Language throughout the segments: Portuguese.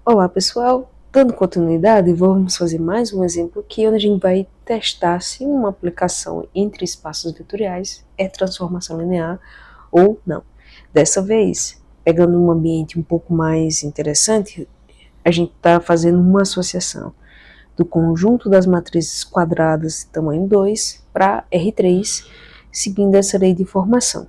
Olá pessoal, dando continuidade, vamos fazer mais um exemplo aqui onde a gente vai testar se uma aplicação entre espaços vetoriais é transformação linear ou não. Dessa vez, pegando um ambiente um pouco mais interessante, a gente está fazendo uma associação do conjunto das matrizes quadradas de tamanho 2 para R3, seguindo essa lei de formação.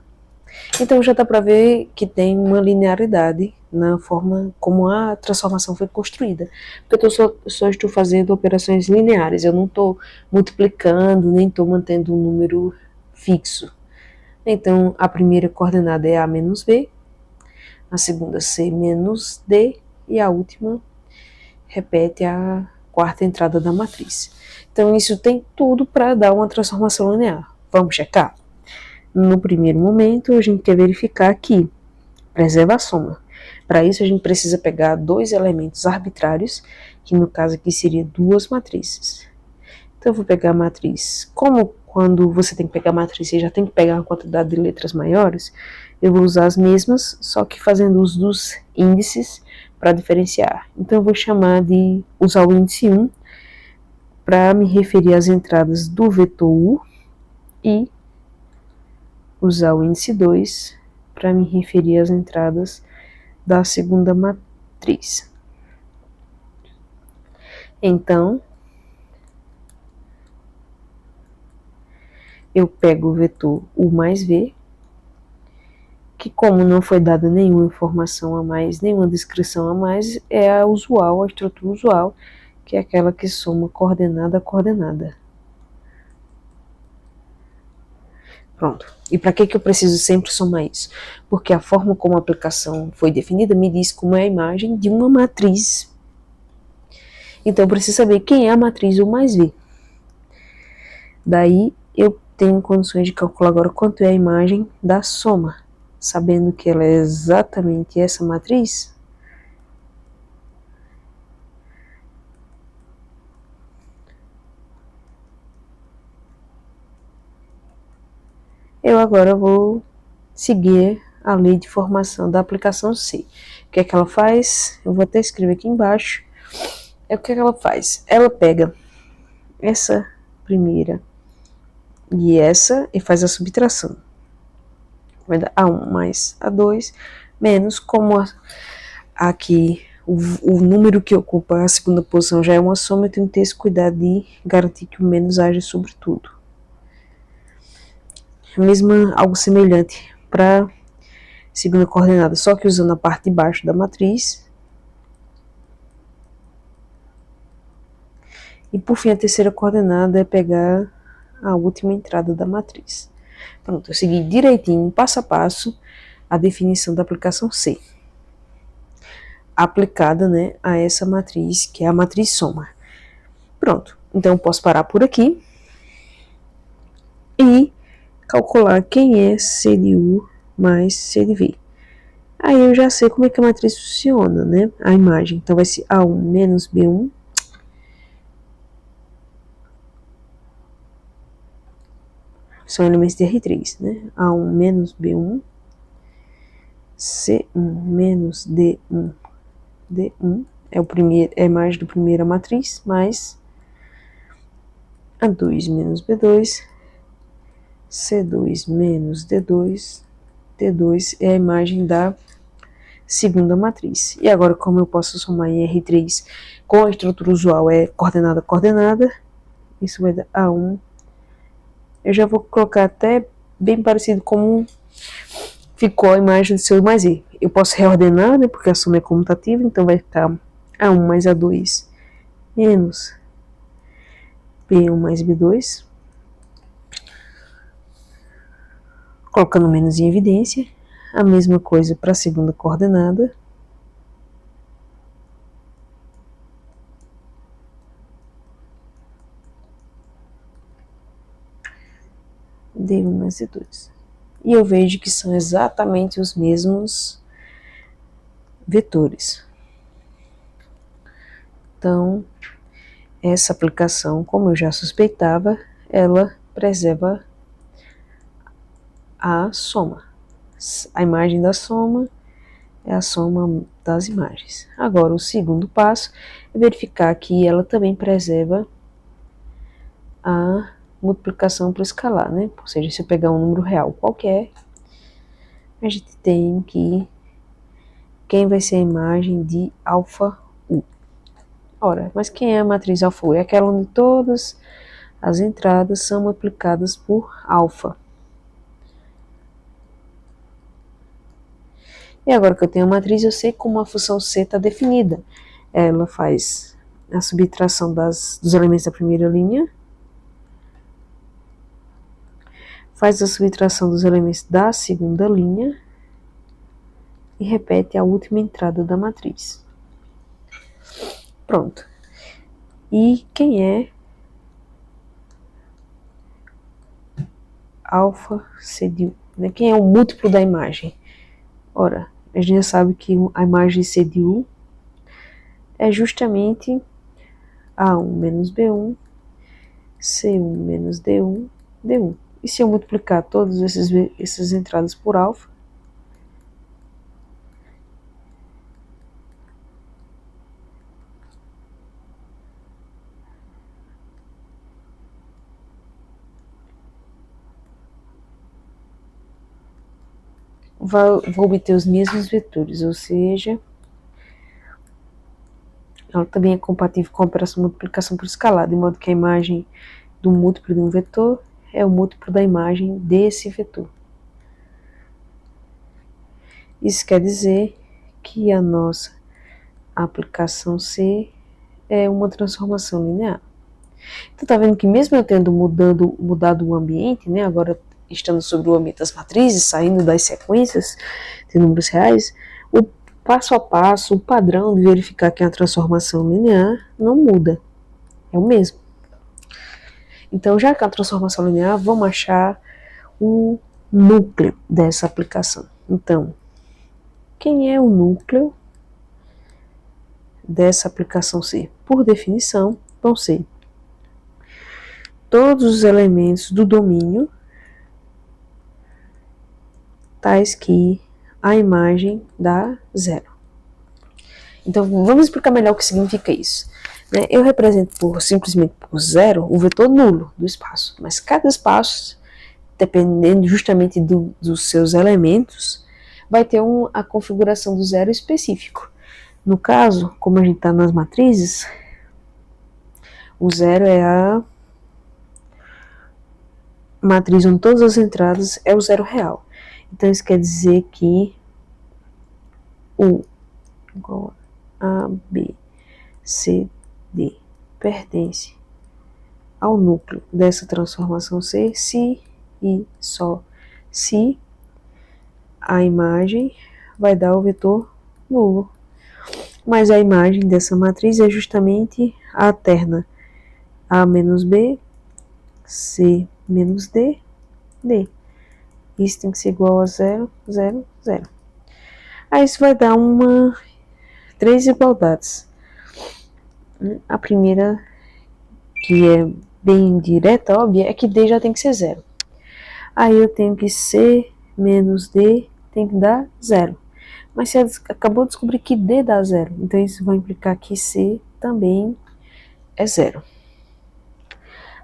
Então já dá para ver que tem uma linearidade na forma como a transformação foi construída. Porque eu só estou fazendo operações lineares, eu não estou multiplicando, nem estou mantendo um número fixo. Então a primeira coordenada é A menos B, a segunda C menos D e a última repete a quarta entrada da matriz. Então isso tem tudo para dar uma transformação linear. Vamos checar? No primeiro momento, a gente quer verificar que preserva a soma. Para isso, a gente precisa pegar dois elementos arbitrários, que no caso aqui seria duas matrizes. Então, eu vou pegar a matriz. Como quando você tem que pegar a matriz, você já tem que pegar uma quantidade de letras maiores, eu vou usar as mesmas, só que fazendo uso dos índices para diferenciar. Então, eu vou usar o índice 1 para me referir às entradas do vetor U e usar o índice 2 para me referir às entradas da segunda matriz. Então, eu pego o vetor U mais V, que como não foi dada nenhuma informação a mais, nenhuma descrição a mais, é a usual, a estrutura usual, que é aquela que soma coordenada a coordenada. Pronto. E para que eu preciso sempre somar isso? Porque a forma como a aplicação foi definida me diz como é a imagem de uma matriz. Então eu preciso saber quem é a matriz U mais V. Daí eu tenho condições de calcular agora quanto é a imagem da soma, sabendo que ela é exatamente essa matriz. Eu agora vou seguir a lei de formação da aplicação C. O que é que ela faz? Eu vou até escrever aqui embaixo. O que é que ela faz? Ela pega essa primeira e essa e faz a subtração. Vai dar A1 mais A2 menos, como aqui o número que ocupa a segunda posição já é uma soma, eu tenho que ter esse cuidado de garantir que o menos age sobre tudo. Mesmo algo semelhante para segunda coordenada, só que usando a parte de baixo da matriz. E por fim, a terceira coordenada é pegar a última entrada da matriz. Pronto, eu segui direitinho, passo a passo, a definição da aplicação C. Aplicada, né, a essa matriz, que é a matriz soma. Pronto, então eu posso parar por aqui e calcular quem é C de U mais C de V. Aí eu já sei como é que a matriz funciona, né? A imagem. Então vai ser A1 menos B1. São elementos de R3, né? A1 menos B1. C1 menos D1. D1 é a imagem da primeira matriz, mais A2 menos B2. C2 menos D2. D2 é a imagem da segunda matriz. E agora, como eu posso somar em R3 com a estrutura usual, é coordenada a coordenada, isso vai dar A1. Eu já vou colocar até bem parecido como ficou a imagem do seu mais I. Eu posso reordenar, né, porque a soma é comutativa, então vai ficar A1 mais A2 menos B1 mais B2. Colocando menos em evidência. A mesma coisa para a segunda coordenada. D1 mais D2. E eu vejo que são exatamente os mesmos vetores. Então, essa aplicação, como eu já suspeitava, ela preserva a soma. A imagem da soma é a soma das imagens. Agora, o segundo passo é verificar que ela também preserva a multiplicação por escalar, né? Ou seja, se eu pegar um número real qualquer, a gente tem que quem vai ser a imagem de alfa U. Ora, mas quem é a matriz alfa U? É aquela onde todas as entradas são multiplicadas por alfa. E agora que eu tenho a matriz, eu sei como a função C está definida. Ela faz a subtração dos elementos da primeira linha, faz a subtração dos elementos da segunda linha e repete a última entrada da matriz. Pronto. E quem é alfa C de U? Né? Quem é o múltiplo da imagem? Ora, a gente já sabe que a imagem C de U é justamente A1 menos B1, C1 menos D1, D1. E se eu multiplicar todas essas entradas por alfa, vou obter os mesmos vetores, ou seja, ela também é compatível com a operação de multiplicação por escalar, de modo que a imagem do múltiplo de um vetor é o múltiplo da imagem desse vetor. Isso quer dizer que a nossa aplicação C é uma transformação linear. Então tá vendo que mesmo eu tendo mudado o ambiente, né, agora estando sobre o ambiente das matrizes, saindo das sequências de números reais, o passo a passo, o padrão de verificar que a transformação linear não muda, é o mesmo. Então, já que é a transformação linear, vamos achar o núcleo dessa aplicação. Então, quem é o núcleo dessa aplicação C? Por definição, vão ser todos os elementos do domínio, tais que a imagem dá zero. Então, vamos explicar melhor o que significa isso. Eu represento simplesmente por zero o vetor nulo do espaço, mas cada espaço, dependendo justamente dos seus elementos, vai ter a configuração do zero específico. No caso, como a gente está nas matrizes, o zero é a matriz onde todas as entradas é o zero real. Então, isso quer dizer que U igual a B, C, D pertence ao núcleo dessa transformação C, se e só se a imagem vai dar o vetor nulo. Mas a imagem dessa matriz é justamente a terna A menos B, C menos D, D. Isso tem que ser igual a 0, 0, 0. Aí isso vai dar três igualdades. A primeira, que é bem direta, óbvia, é que D já tem que ser 0. Aí eu tenho que C menos D tem que dar 0. Mas você acabou de descobrir que D dá 0. Então isso vai implicar que C também é 0.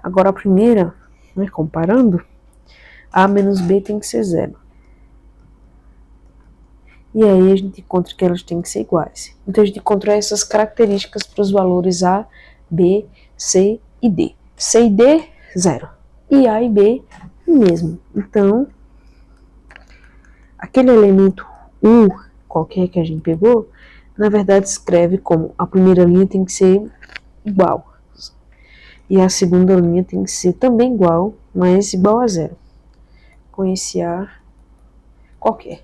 Agora a primeira, comparando, A menos B tem que ser 0. E aí a gente encontra que elas têm que ser iguais. Então a gente encontrou essas características para os valores A, B, C e D. C e D, 0. E A e B, mesmo. Então, aquele elemento U, qualquer que a gente pegou, na verdade escreve como a primeira linha tem que ser igual. E a segunda linha tem que ser também igual, mas igual a 0. Com esse A qualquer.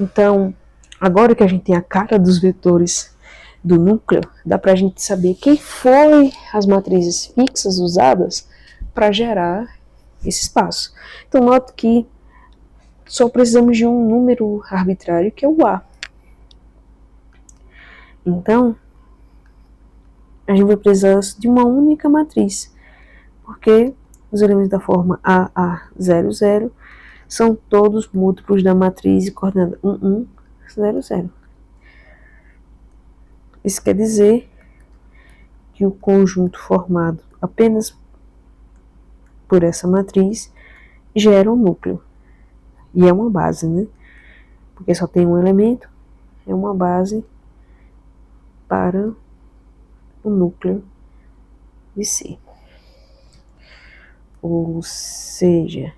Então, agora que a gente tem a cara dos vetores do núcleo, dá para a gente saber quem foi as matrizes fixas usadas para gerar esse espaço. Então, note que só precisamos de um número arbitrário, que é o A. Então, a gente vai precisar de uma única matriz, porque os elementos da forma AA00 são todos múltiplos da matriz e coordenada 1, 1, 0, 0. Isso quer dizer que o conjunto formado apenas por essa matriz gera um núcleo. E é uma base, né? Porque só tem um elemento, é uma base para o núcleo de C. Ou seja,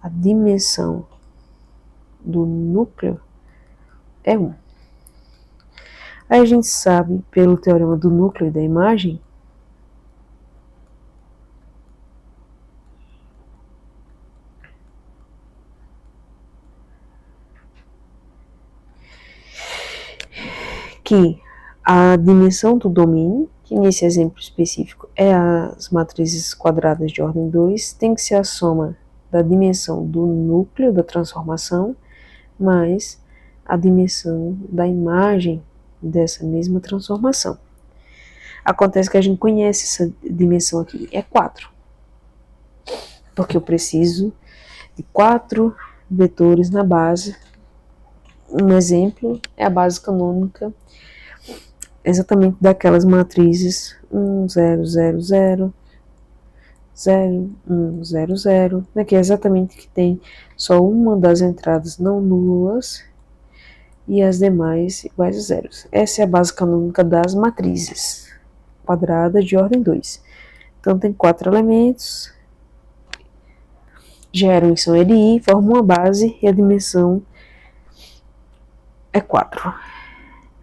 a dimensão do núcleo é 1. Aí a gente sabe, pelo teorema do núcleo e da imagem, que a dimensão do domínio, que nesse exemplo específico é as matrizes quadradas de ordem 2, tem que ser a soma da dimensão do núcleo da transformação mais a dimensão da imagem dessa mesma transformação. Acontece que a gente conhece essa dimensão aqui, é 4. Porque eu preciso de 4 vetores na base. Um exemplo é a base canônica exatamente daquelas matrizes 1, 0, 0, 0, 0, 1, 0, 0, né, que é exatamente que tem só uma das entradas não nulas e as demais iguais a zeros. Essa é a base canônica das matrizes quadradas de ordem 2. Então tem 4 elementos, geram em som LI, formam uma base e a dimensão é 4.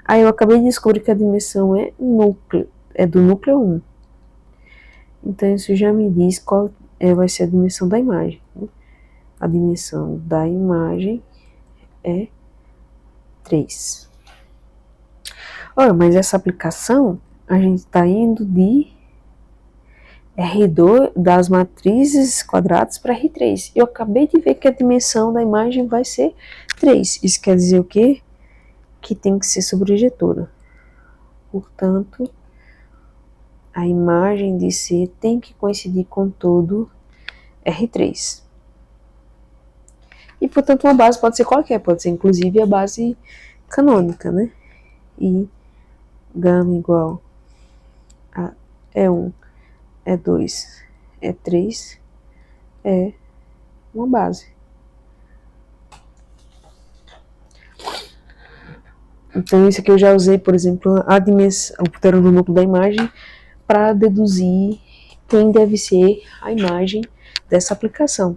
Aí eu acabei de descobrir que a dimensão é núcleo, é do núcleo 1. Então isso já me diz qual vai ser a dimensão da imagem. A dimensão da imagem é 3. Olha, mas essa aplicação, a gente está indo de R2 das matrizes quadradas para R3. Eu acabei de ver que a dimensão da imagem vai ser 3. Isso quer dizer o quê? Que tem que ser sobrejetora. Portanto, a imagem de C tem que coincidir com todo R3. E, portanto, uma base pode ser qualquer, pode ser inclusive a base canônica, né? E gama igual a E1, E2, E3 é uma base. Então, isso aqui eu já usei, por exemplo, a dimensão, o teorema do núcleo da imagem para deduzir quem deve ser a imagem dessa aplicação.